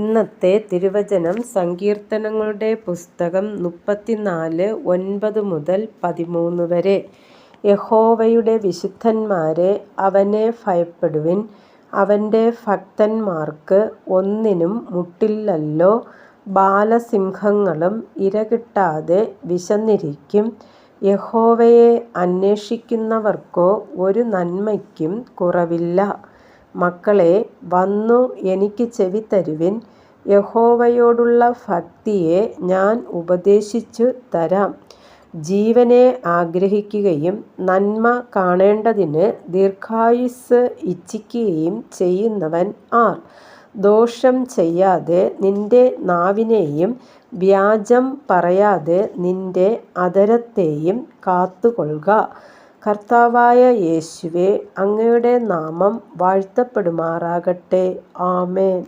ഇന്നത്തെ തിരുവചനം സങ്കീർത്തനങ്ങളുടെ പുസ്തകം 34:9 മുതൽ 13 വരെ. യഹോവയുടെ വിശുദ്ധന്മാരെ, അവനെ ഭയപ്പെടുവിൻ. അവൻ്റെ ഭക്തന്മാർക്ക് ഒന്നിനും മുട്ടില്ലല്ലോ. ബാലസിംഹങ്ങളും ഇരകിട്ടാതെ വിശന്നിരിക്കും. യഹോവയെ അന്വേഷിക്കുന്നവർക്കോ ഒരു നന്മയ്ക്കും കുറവില്ല. മക്കളെ, വന്നു എനിക്ക് ചെവി തരുവിൻ. യഹോവയോടുള്ള ഭക്തിയെ ഞാൻ ഉപദേശിച്ചു തരാം. ജീവനെ ആഗ്രഹിക്കുകയും നന്മ കാണേണ്ടതിന് ദീർഘായുസ്സ് ഇച്ഛിക്കുകയും ചെയ്യുന്നവൻ ആർ? ദോഷം ചെയ്യാതെ നിന്റെ നാവിനെയും വ്യാജം പറയാതെ നിന്റെ അധരത്തെയും കാത്തുകൊള്ളുക. കർത്താവായ യേശുവേ, അങ്ങയുടെ നാമം വാഴ്ത്തപ്പെടുമാറാകട്ടെ. ആമേൻ.